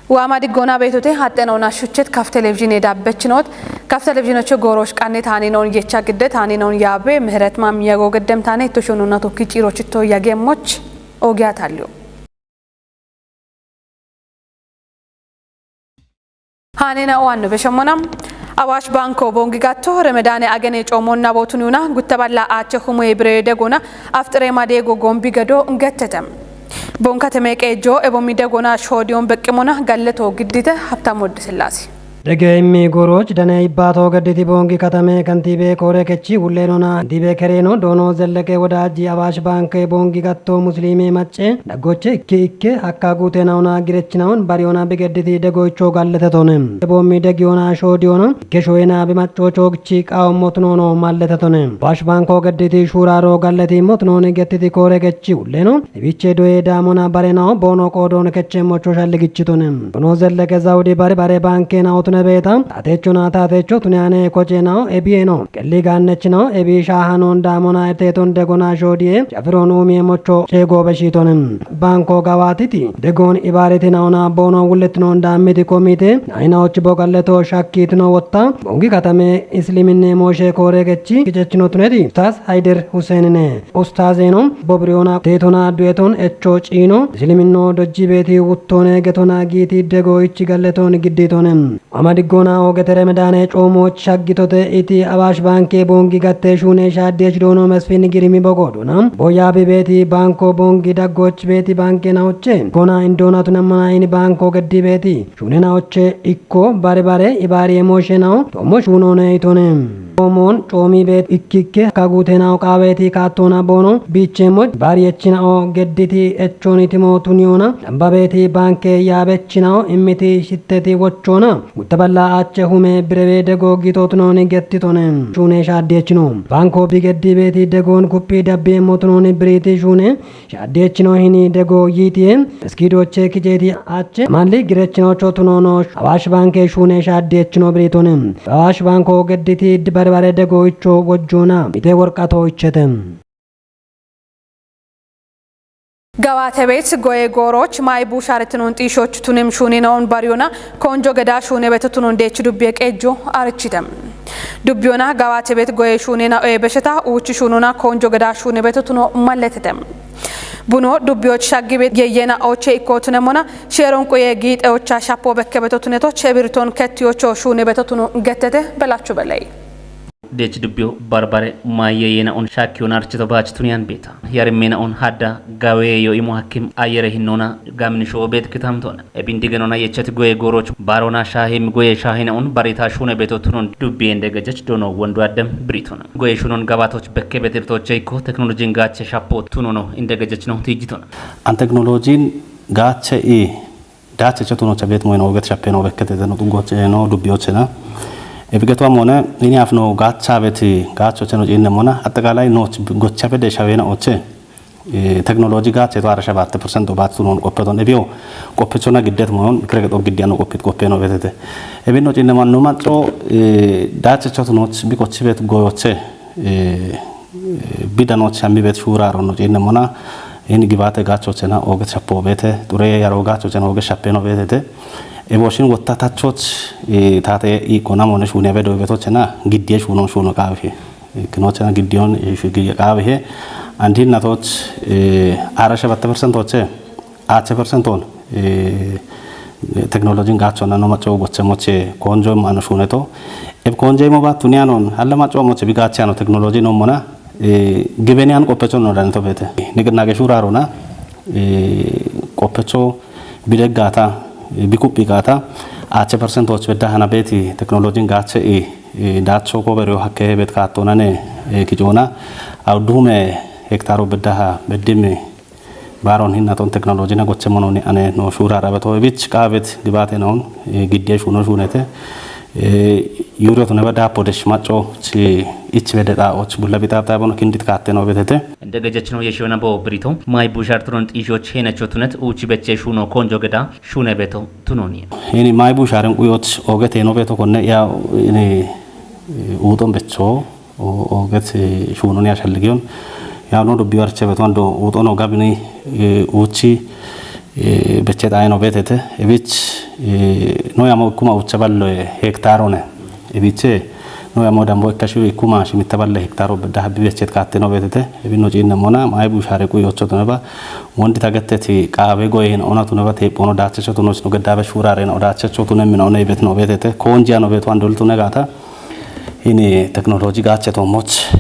وامادي غونا بيتوتي حتنونا شوچت كاف تلفزيون يدابچنوت كاف تلفزيونچ غوروش قاني تانينون يچا قد تانينون يابه مهرت مام يغو قدم تاني توشونونا توكي چيروچتو ياگيموچ اوگياتاليو هانينا وانو بشمونام አዋሽ ባንኮ ቦንጊጋቶ ረመዳኔ አገኔ ጮሞና ቦቱኑና ጉተባላ አቸ ሁሙ ይብሬደ ጎና አፍጥሬ ማዴጎ ጎምቢ ገዶ እንገተተም ቦንካተሜ ቀጆ ኤቦሚደ ጎና ሾዲዮን በቅሞና ጋለቶ ግዲተ ሀብታም ወድ ስላሴ ደገይሚ ጎሮች ደነ ይባቶ ገዲቲ ቦንጊ ከተሜ ከንቲቤ ኮረከቺ ሁሌኖና ዲቤ ከሬኖ ዶኖ ዘለቀ ወዳጂ አዋሽ ባንክ ቦንጊ ጋቶ ሙስሊሜ ማጨ ደጎቼ ኢኬ አካጉቴ ናውና ግረችናውን ባሪዮና በገዲቲ ደጎቾ ጋለተቶነ ቦሚ ደጊዮና ሾዲዮና ከሾይና በማጮቾግቺ ቃውሞትኖ ማለተቶነ አዋሽ ባንኮ ገዲቲ ሹራሮ ጋለቲ ሞትኖነ ገዲቲ ኮረከቺ ሁሌኖ ቢቼ ዶዬ ዳሞና ባሬናው ቦኖ ቆዶነ ከቸ ሞቾሻል ግጭቶነ ዶኖ ዘለቀ ዛውዲ ባሬ ባንኬ ናው ቤታ ታቴቹና ታቴቹ ቱኒያኔ ኮቼናው ኤቢኤኖ ቀሊ ጋነችናው ኤቢ ሻሃኖ እንዳሞና ኤቴቶን ደጎና ሾዲዬ ጨፍሮኑ ሜሞቾ ቼጎ በሺቶንም ባንኮ ጋዋቲቲ ደጎን ኢባሬቲናውና ቦኖ ውልትኖ እንዳሚቲ ኮሚቴ አይናዎች ቦቀለቶ ሻኪትኖ ወጣ ቦንጊ ከተሜ እስሊምኔ ሞሼ ኮሬገቺ ግጨችኖ ቱኔቲ ኡስታዝ ሃይደር ሁሴንኔ ኡስታዜኖ ቦብሪዮና ቴቶና ዱኤቶን ኤቾ ጪኖ እስሊምኖ ዶጂ ቤቲ ውቶኔ ገቶና ጊቲ ደጎይቺ ገለቶን ግዴቶንም አማዲጎና ወገተረ መዳኔ ጮሞች ሻጊቶተ ኢቲ አዋሽ ባንኬ ቦንጊ ጋቴ ሹኔ ሻዴች ዶኖ መስፊን ግሪሚ በጎዶና ቦያቢ ቤቲ ባንኮ ቦንጊ ዳጎች ቤቲ ባንኬ ናውቼ ጎና ኢንዶናቱ ነማናይኒ ባንኮ ገዲ ቤቲ ሹኔ ናውቼ ኢኮ ባሬ ኢባሪ ኤሞሽናው ቶሞ ሹኖነ ኢቶኔም ኦሞን ጮሚ ቤት ኢኪኬ ካጉቴናው ቃቤቲ ካቶና ቦኖ ቢቼሞች ባሪየችናው ገዲቲ ኤቾኒቲሞ ቱኒዮና አምባቤቲ ባንኬ ያበችናው ኢሚቲ ሽተቲ ወቾና ጉተበላ አቸ ሁሜ ብሬቤ ደጎ ጊቶትኖኒ ገቲቶነ ሹኔ ሻዴችኖ ባንኮ ቢገዲ ቤቲ ደጎን ኩፒ ዳቤ ሞትኖኒ ብሪቲ ሹኔ ሻዴችኖ ሂኒ ደጎ ይቲዬ እስኪዶቼ ኪጄቲ አቸ ማሊ ግረችኖ ቾቱኖኖ አዋሽ ባንኬ ሹኔ ሻዴችኖ ብሪቶነ አዋሽ ባንኮ ገዲቲ ባሬ ደጎይቾ ወጆና ሚቴ ወርቃቶ ይቸተም ጋዋተ ቤት ጎዬ ጎሮች ማይቡ ሻርትኑን ጢሾች ቱንም ሹኒናውን ባሪዮና ኮንጆ ገዳ ሹኔ በተቱኑ እንደች ዱቤ ቀጆ አርቺተም ዱቢዮና ጋዋተ ቤት ጎዬ ሹኒና በሽታ ውጭ ሹኑና ኮንጆ ገዳ ሹኔ በተቱኑ ማለተተም ቡኖ ዱቢዮች ሻጊ ቤት የየና ኦቼ ኢኮቱነሞና ሼሮን ቆየ ጊጤዎቻ ሻፖ በከበተቱነቶች ብርቶን ከቲዮቾ ሹኔ በተቱኑ ገተተ በላችሁ በላይ ደች ዱቢዮ ባርባሬ ማየየና ኦን ሻኪዮን አርችቶ ባችቱኒያን ቤታ ያርሜና ኦን ሀዳ ጋዌዮ ኢሞ ሐኪም አየረ ሂኖና ጋምንሾ ቤት ክታምቶና ኤቢንዲገኖና የቸት ጎዬ ጎሮች ባሮና ሻሂም ጎዬ ሻሂና ኦን ባሪታ ሹነ ቤቶቱኖን ዱቢ እንደገጀች ዶኖ ወንዱ አደም ብሪቶና ጎዬ ሹኖን ጋባቶች በከ ቤትርቶች ኢኮ ቴክኖሎጂን ጋቸ ሻፖ ቱኖ እንደገጀች ነው ትይጅቶና አን ቴክኖሎጂን ጋቸ ዳቸ ቸቱኖ ቤት ሞይኖ ወገት ሻፔኖ በከተ ነው ጡንጎች ነው ዱቢዮችና ኤብገቷም ሆነ እኔ አፍኖ ጋቻ ቤት ጋቾች ነው ጂነሞና አጠቃላይ ኖች ጎቻ በደ ሻዌና ኦቼ ቴክኖሎጂ ጋቸ ተዋረሸ 7% ባቱ ነው ቆፈቶን ኤቢዮ ቆፈቾና ግዴት መሆን ክረገጦ ግዲያ ነው ቆፈ ነው ቤተተ ኤቢኖ ጂነማን ነው ማጥሮ ዳቸ ቸቱኖች ቢቆች ቤት ጎዮቼ ቢዳኖች አሚ ቤት ሹራሮ ነው ጂነሞና ይሄን ግባተ ጋቾችና ኦገት ሻፖ ቤተ ጡሬ ያሮ ጋቾችና ኦገት ሻፔ ነው ቤተተ ኤቦሽን ወጣታቾች ታተ ኢኮና ሞነሽ ሁኔ በዶ ቤቶችና ግዲየሽ ሆኖ ሾኖ ቃብሄ ክኖችና ግዲዮን ይሽግየ ቃብሄ አንዲናቶች አራሸ 7% ወቸ አቸ ፐርሰንቶን ቴክኖሎጂን ጋቾና ነው ማጨው ጎቸሞቼ ኮንጆ ማነሽ ሁኔቶ ኤብ ኮንጆ ሞባቱኒያኖን አለማጨው ሞቼ ቢጋቻ ነው ቴክኖሎጂ ነው ሞና ግበኒያን ቆፈቾ ነው ዳንቶ ቤተ ንግናገ ሹራሮና ቆፈቾ ቢደጋታ ቢኩፒ ጋታ አቸ ፐርሰንቶች በዳህና ቤት ቴክኖሎጂን ጋቸ ዳቾ ኮበሪዮ ሀከ ቤት ካቶናኔ ኪጆና አውዱሜ ሄክታሮ በዳሃ በድም ባሮን ሂናቶን ቴክኖሎጂ ነጎቸ መኖኒ አኔ ነው ሹራ ረበቶ ቢች ቃቤት ግባቴ ነው ግዴሽ ሆኖ ሹነተ ዩሮት ነበዳ ፖደሽ ማጮ ኢች በደጣዎች ቡላ ቢጣጣ ቦኖ ክንዲት ካቴ ነው ቤተተ እንደገጀች ነው የሽወና ቦብሪቶ ማይ ቡሻርትሮን ጢሾች ሄነቾ ቱነት ኡቺ በቼ ሹኖ ኮንጆ ገዳ ሹነ ቤቶ ቱኖኒ እኔ ማይ ቡሻርን ቁዮት ኦገቴ ነው ቤቶ ኮነ ያው እኔ ኡጦን በቾ ኦገት ሹኖን ያሸልጊዮን ያው ነው ዱቢ ወርቸ ቤቶ አንዶ ኡጦ ነው ጋብኒ ኡቺ በቼ ጣይ ነው ቤተተ እብች no yamo kuma uchaballo hektarone ebiche no yamo dambo ekashu kuma shimitaballe hektaro bada bibechet katte no betete ebino jinna mona mai bu share ku yocho tunaba wondi tagatteti qaabe goyen ona tunaba te pono dache choto no sno gadaba shurare no dache choto no mino no ebet no betete konja no beto andol tunagata ini teknoloji gache to moch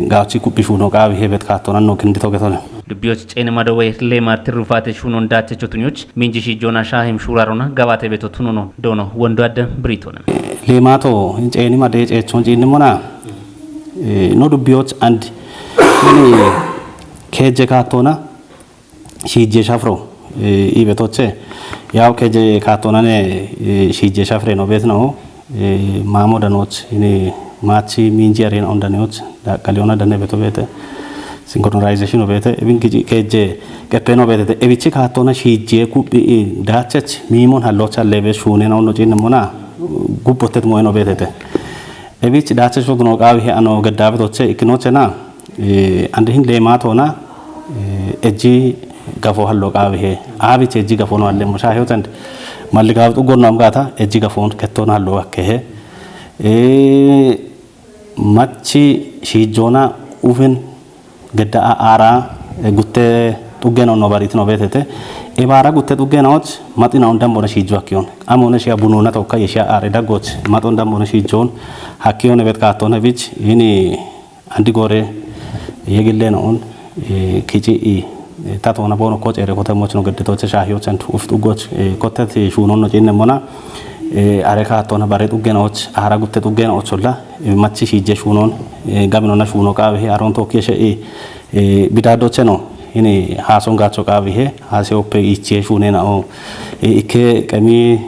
gachi kupishu no qaabe hebet kattona no kindito getone ዱቢዎች ጨኔ ማደወይ ለማት ሩፋቴ ሹኖ እንዳቸ ቾቱኞች ሚንጂሺ ጆና ሻሂም ሹራሮና ጋባቴ ቤቶ ቱኖ ነው ዶኖ ወንዶ አደ ብሪቶነ ለማቶ ጨኔ ማደ ጨቾን ጂን ሞና ኖ ዱቢዎች አንድ ምን ከጀ ካቶና ሺጄ ሻፍሮ ኢቤቶቼ ያው ከጀ ካቶና ነ ሺጄ ሻፍሬ ነው ቤት ነው ማሞደኖች እኔ ማቺ ሚንጂያሬን ኦንዳኔዎች ዳቀሊዮና ደነ ቤቶ ቤተ synchronization obete evin keje kepeno obete evichi kaatona shije kubi dachach mimon hallocha lebe shune na onno chin mona gubotet moen obete evichi dachach no qawi he ano gaddabe toche iknoche na ande hin le matona eji gafo hallo qawi he abiche eji gafo no alle musha hewtand malligaw tu gonno am gata eji gafo kettona hallo akke he machi shijona uven gedda ara gutte tuggeno no barit no betete e bara gutte tuggenoch matina ondam bona shijo akyon amone shia bununa to kay shia are dagoch maton dam bona shijon hakyon bet katona bich ini andi gore yegille no on kiji e tatona bono coach ere kota moch no gedde to cha hyo chan uftu goch kotati shunon no jinne mona are katona bare tuggenoch ara gutte tuggenoch olla machi shije shunon gabino na shuno ka he aron to keshe bidado cheno ini hason gacho ka he hase oppe iche shune na o ike kami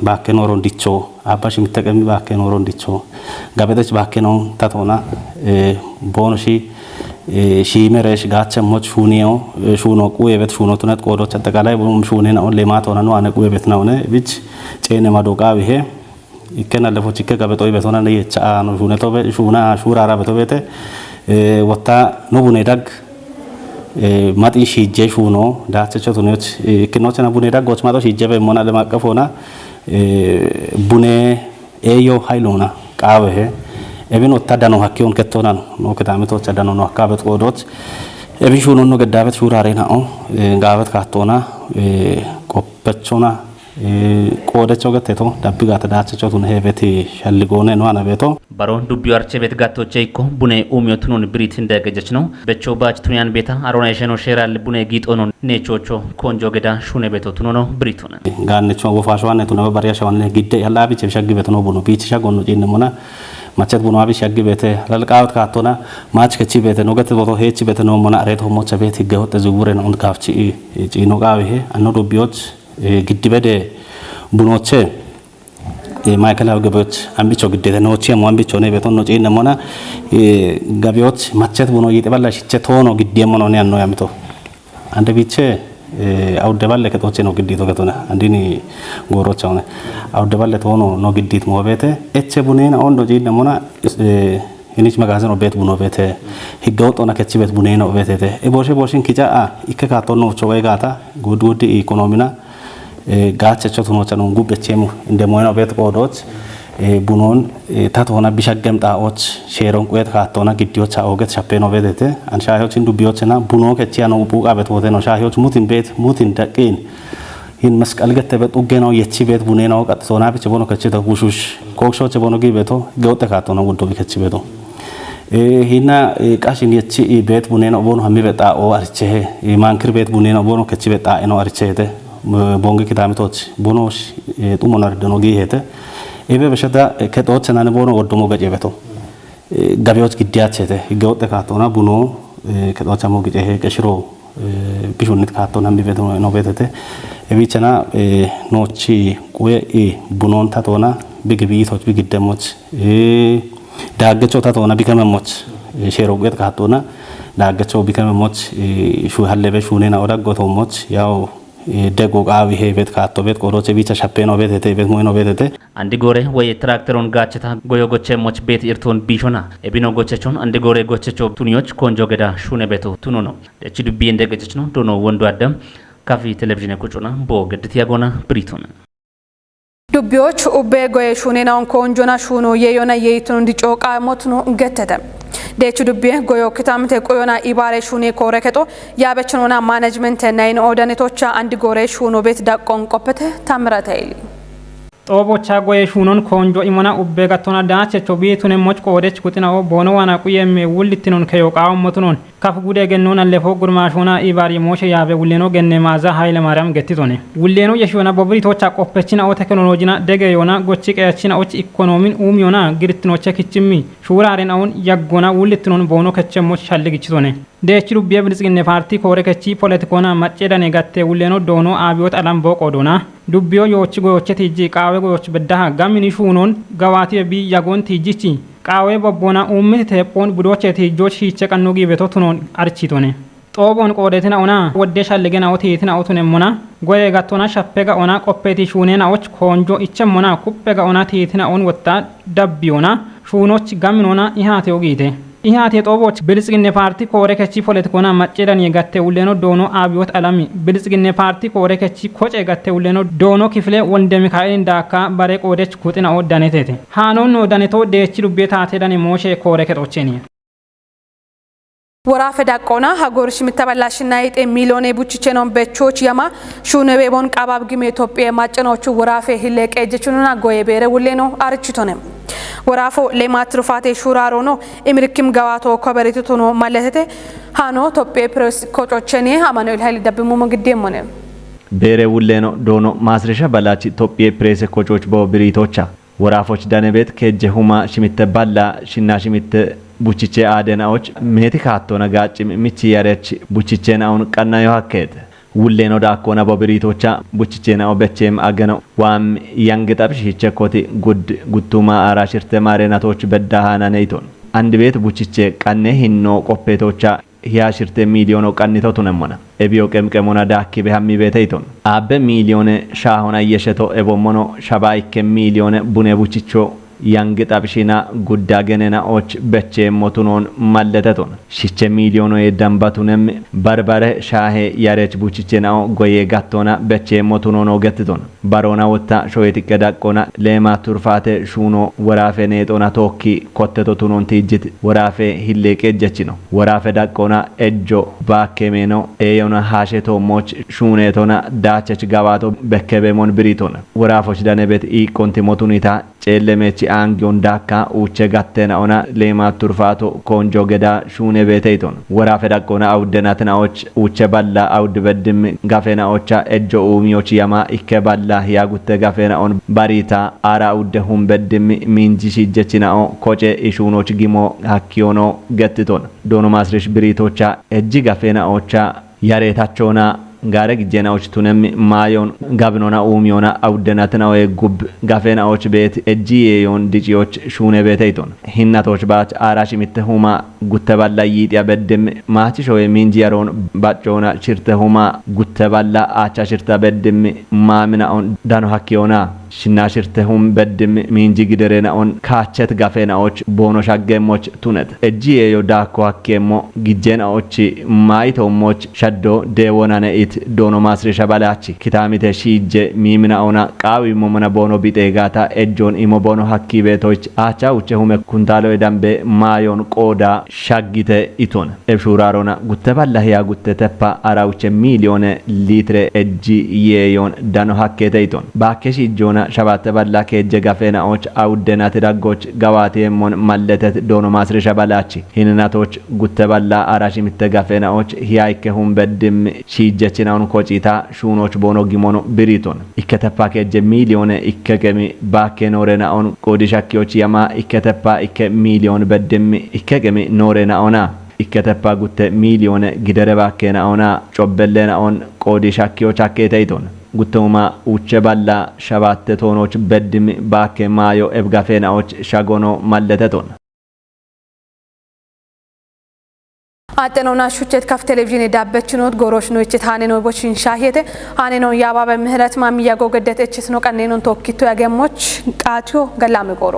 bakke noron dicho abashi mitta kami bakke noron dicho gabedech bakke non tatona bonoshi shimeresh gacha moch shunio shuno ku evet shuno tunat ko do chatakala bum shune na on le matona no ane ku evet na one bich chene madoka he ikena lefo chikke gabeto ibetona ne cha no shune to be shuna shurara beto bete wata no bune dag mati shije shuno da checho tunoch kinoch na bune dag goch mato shije be mona le makafona bune eyo hailona qawe he ebin wata dano hakkion kettona no ketame to chadano no hakabet odot ebin shuno no gadabet shurare na o gabet katona kopechona ቆደቸው ገተቶ ዳብጋ ተዳቸቸው ቱን ሄበት ሸልጎነ ነው አናበቶ ባሮን ዱቢው አርቸ ቤት ጋቶቼ ይኮ ቡኔ ኡሚዮቱን ብሪት እንደገጀች ነው በቾ ባች ቱኒያን ቤታ አሮና ሸኖ ሼራል ቡኔ ጊጦ ነው ኔቾቾ ኮንጆ ገዳ ሹኔ ቤቶ ቱኖ ነው ብሪቱን ጋንቾ ወፋሽዋነ ቱነ ባሪያ ሸዋነ ጊደ ያላ ቢቸ ሸግ ቤት ነው ቡኖ ቢቸ ሸጎኑ ጂን ነሙና ማቸት ቡኖ አቢ ሸግ ቤት ለልቃውት ካቶና ማች ከቺ ቤት ነው ገተ ቦቶ ሄቺ ቤት ነው ሞና ሬቶ ሞቸ ቤት ይገወጥ ዝውረ ነው እንካፍቺ ጂኖ ጋው ይሄ አኖ ዱቢዎች ግድበደ ቡኖቼ ማይከላው ገበዎች አምቢቾ ግዴታ ነውቼ ሞአምቢቾ ነው ቤቶን ነው ጪን ነሞና ገበዎች ማቸት ቡኖ ይተባላሽ ቸቶኖ ግዴሞ ነው ያነው ያምቶ አንደ ቢቼ አውደባለ ከቶቼ ነው ግዴቶ ከቶና አንዲኒ ጎሮቻውነ አውደባለ ቶኖ ነው ግዴት ሞቤቴ እቼ ቡኔና ኦንዶ ጪን ነሞና እኒች መጋዘን ነው ቤት ቡኖ ቤቴ ህገወጦና ከቺ ቤት ቡኔና ቤቴ ቦሼ ቦሽን ኪጫ ኢከካቶኖ ቾዌ ጋታ ጉድ ኢኮኖሚና ጋቸ ቾቱኖች ነው ጉበቼሙ እንደሞይና ቤት ቆዶች ቡኖን ታቶና ቢሻገም ጣዎች ሼሮን ቆየት ካቶና ግዲዎች አውገት ሻፔኖ ቤቴ አንሻዮች ዱቢዎችና ቡኖ ከቺያ ነው ቡቃ ቤት ወቴ ነው ሻዮች ሙቲን ቤት ሙቲን ደቂን ይን መስቀል ገተ ቤት ኡገናው የቺ ቤት ቡኔ ነው ቀጥቶና ብቻ ቦኖ ከቺ ተጉሹሽ ኮክሾች ቦኖ ጊቤቶ ገውተ ካቶና ወዶ ከቺ ቤቶ ሂና ቃሽን የቺ ቤት ቡኔ ነው ቦኖ ሀሚ በጣ ኦ አርቼ ማንክር ቤት ቡኔ ነው ቦኖ ከቺ በጣ ነው አርቼቴ ቦንግ kitamitoch bonosh tumonar denogi hete ebe beshada ketoch nane bono oddomo gajebeto gabeoch gidyachete higawte katona buno ketoch amo gijehe keshiro bishunit katona mibeto no betete ebichana nochi kuye bunon tatona bigibi toch bigiddemoch daggecho tatona bikamemoch shero get katona daggecho bikamemoch shu hallebe shunena odagotomoch yaw ደጎ ቃዊ ሄበት ካቶ ቤት ቆሮቼ ቢቻ ሻፔኖ ቤት ሄተ ቤት ሞይኖ ቤት ሄተ አንዲ ጎሬ ወይ ትራክተሩን ጋቸታ ጎዮ ጎቼ ሞች ቤት ኢርቶን ቢሾና ኤቢኖ ጎቼቾን አንዲ ጎሬ ጎቼቾ ቱኒዮች ኮንጆ ገዳ ሹኔ ቤቶ ቱኖ ነው እቺ ዱቢ እንደገጨች ነው ዶኖ ወንዱ አደም ካፊ ቴሌቪዥን ቁጭና ቦገድት ያጎና ብሪቱን ዱቢዎች ኡቤ ጎየ ሹኔናውን ኮንጆና ሹኖ የዮና የይቱን እንዲጮቃ ሞትኑ እንገተተ ደቹ ዱቤ ጎዮ ክታምተ ቆዮና ኢባሬ ሹኔ ኮረከቶ ያበችኖና ማኔጅመንት ናይን ኦዳኔቶቻ አንድ ጎሬ ሹኖ ቤት ዳቆን ቆපተ ታምራታይሊ ጦቦቻ ጎየ ሹኖን ኮንጆ ኢሞና ኡቤ ጋቶና ዳቸቾ ቤቱን ሞች ቆደች ኩጥናው ቦኖ ዋና ቁየም ውልትኑን ከዮቃው ሞትኑን ካፍ ጉዴ ገኖና ለፎ ጉርማሾና ኢባሪ ሞሸ ያበ ውሌኖ ገነ ማዛ ኃይለ ማርያም ገትቶኔ ውሌኖ የሽዮና ቦብሪቶቻ ቆፈችና ኦ ቴክኖሎጂና ደገዮና ጎቺ ቀያችና ኦች ኢኮኖሚን ኡሚዮና ግርትኖቸ ክችሚ ሹራሬን አሁን ያጎና ውልትኑን ቦኖ ከቸሞች ሻልግችቶኔ ደችሉ ቢብልጽግነ ፓርቲ ኮረከቺ ፖለቲኮና ማጨዳኔ ጋቴ ውሌኖ ዶኖ አብዮት አላም ቦቆዶና ዱቢዮ ዮች ጎዮች ቲጂ ቃዌ ጎዮች በዳሃ ጋሚኒ ሹኖን ገዋቲ ቢ ያጎን ቲጂቺ ቃዌ ቦቦና ኡምት ተፖን ቡዶች ቲጆች ሂቸ ቀኑጊ ቤቶቱኖን አርቺቶኔ ጦቦን ቆዴትና ኦና ወደሻል ለገና ኦቴትና ኦቱነ ሞና ጎየ ጋቶና ሻፔጋ ኦና ቆፔቲ ሹኔና ኦች ኮንጆ ኢቸሞና ኩፔጋ ኦና ቲትና ኦን ወጣ ዳቢዮና ሹኖች ጋሚኖና ኢሃቴ ኦጊቴ ኢሃቴ ጦቦች ብልጽግነ ፓርቲ ኮረከቺ ፖለቲኮና ማጨዳን የጋቴ ውሌኖ ዶኖ አብዮት አላሚ ብልጽግነ ፓርቲ ኮረከቺ ኮጨ ጋቴ ውሌኖ ዶኖ ክፍሌ ወልደ ሚካኤል እንዳካ ባሬ ቆደች ኩጥና ኦዳኔቴቴ ሃኖን ኦዳኔቶ ደቺ ዱቤታ አቴዳኔ ሞሼ ኮረከቶቼኒ ወራፈ ዳቆና ሀጎርሽ ምተበላሽና ይጤ ሚሊዮኔ ቡችቼኖን በቾች ያማ ሹነቤቦን ቃባብ ግሜ ኢትዮጵያ ማጨኖቹ ወራፈ ሂለቀ እጅቹና ጎየ ቤረ ውሌኖ አርችቶነም ወራፎ ለማትሩፋቴ ሹራሮ ነው ኢምርክም ገዋቶ ኮበሪቱ ነው ማለቴ ሃኖ ኢትዮጵያ ፕሬስ ኮጮቸኔ አማኑኤል ኃይል ደብሙ መንግዴም ሆነ ቤረ ውሌኖ ዶኖ ማስረሻ ባላቺ ኢትዮጵያ ፕሬስ ኮጮች ቦብሪቶቻ ወራፎች ዳነቤት ከጀሁማ ሽሚተ ባላ ሽና ሽሚተ ቡችቼ አደናዎች ሜቲ ካቶና ጋጭም ሚቺ ያረች ቡችቼናውን ቀናዩ ሀከት ውሌኖ ዳኮና ቦብሪቶቻ ቡችቼናው በቼም አገነው ዋም ያንግጣብሽ ሂቸኮቲ ጉቱማ አራሽርተ ማሬናቶች በዳሃና ነይቶን አንድ ቤት ቡችቼ ቀነ ሂኖ ቆፔቶቻ ሂያሽርተ ሚሊዮኖ ቀንቶቱ ነሞና ኤቢዮ ቀምቀሞና ዳኪ በሃሚ ቤተይቶን አበ ሚሊዮን ሻሆና የሸቶ ኤቦሞኖ ሻባይከ ሚሊዮን ቡኔ ቡችቾ ያንግጣብሽና ጉዳገነና ኦች በቼ ሞቱኖን ማለተቶን ሽቸ ሚሊዮኖ የዳምባቱንም በርበረ ሻሄ ያረች ቡችቼናው ጎየ ጋቶና በቼ ሞቱኖኖ ገትቶን ባሮና ወታ ሾየት ቀዳቆና ለማ ቱርፋቴ ሹኖ ወራፌ ኔጦና ቶኪ ኮተቶቱኖን ቲጅት ወራፌ ሂሌቄ ጀች ነው ወራፌ ዳቆና እጆ ባከሜኖ ኤዮና ሃሼቶ ሞች ሹኔቶና ዳቸች ጋባቶ በከበሞን ብሪቶን ወራፎች ዳነቤት ኢ ኮንቲ ሞቱኒታ ጨለሜች አንጊዮን ዳካ ኡቸ ጋቴና ኦና ለማ ቱርፋቶ ኮንጆ ገዳ ሹኔ ቤተይቶን ወራፌ ዳቆና አውደናትናዎች ኡቸ ባላ አውድ በድም ጋፌናዎቻ እጆ ኡሚዮች ያማ ኢከባላ ያጉተ ጋፌናኦን ባሪታ አራ አውደሁም በድም ሚንጂ ሲጀችናኦ ኮጨ ኢሹኖች ጊሞ ሀኪዮኖ ገትቶን ዶኖ ማስረሽ ብሪቶቻ እጅ ጋፌናዎቻ ያሬታቸውና ጋረግ ጀናዎች ቱነም ማዮን ጋብኖና ኡሚዮና አውደናትና ወይ ጉብ ጋፌናዎች ቤት እጂዮን ዲጂዎች ሹኔ ቤተይቶን ሂናቶች ባች አራሽ ሚተሁማ ጉተባላ ይጥያ በደም ማቺ ሾይ ሚንጂያሮን ባጮና ሽርተሁማ ጉተባላ አቻ ሽርታ በደም ማምናውን ዳኖ ሀኪዮና ሽናሽርተሁም በድም ሚንጂ ግደረናውን ካቸት ጋፌናዎች ቦኖ ሻገሞች ቱነት እጂዮ ዳኮ ሀኬሞ ግጀናዎች ማይቶሞች ሸዶ ደወናነ ዶኖ ማስረሻ ባላቺ ኪታሚተ ሺጀ ሚምናውና ቃዊ ሞመና ቦኖ ቢጤጋታ እጆን ኢሞ ቦኖ ሀኪ ቤቶች አቻ ውቸሁመ ኩንታሎ ደምቤ ማዮን ቆዳ ሻጊተ ኢቶን ኤብሹራሮና ጉተባላ ያ ጉተተፓ አራውቸ ሚሊዮን ሊትረ እጂ የዮን ዳኖ ሀኬተ ኢቶን ባከሽ ጆና ሸባተ ባላ ከጀ ጋፌናዎች አውደናት ዳጎች ጋዋቴ ሞን ማለተት ዶኖ ማስረሻ ባላቺ ሂንናቶች ጉተባላ አራሽ ሚተጋፌናዎች ሂያይከሁም በድም ሺጀ ችናውን ኮጪታ ሹኖች ቦኖ ጊሞኖ ብሪቶን ኢከተፓ ከጀ ሚሊዮን ኢከገሚ ባከኖረናውን ቆዲሻኪዎች ያማ ኢከተፓ ኢከ ሚሊዮን በድም ኢከገሚ ኖረናውና ኢከተፓ ጉተ ሚሊዮን ግደረ ባከናውና ጮበለናውን ቆዲሻኪዎች አከተይቶን ጉተውማ ኡቸ ባላ ሸባተ ቶኖች በድም ባከ ማዮ ኤብጋፌናዎች ሻጎኖ ማለተቶን አጠኖና ሹቸት ካፍ ቴሌቪዥን ዳበችኖት ጎሮሽ ነው እቺ ታኔ ነው ቦችን ሻሄተ አኔ ነው ያባበ ምህረት ማሚያ ጎገደት እቺስ ነው ቀኔ ነው ቶኪቶ ያገሞች ቃቲዮ ገላም ጎሮ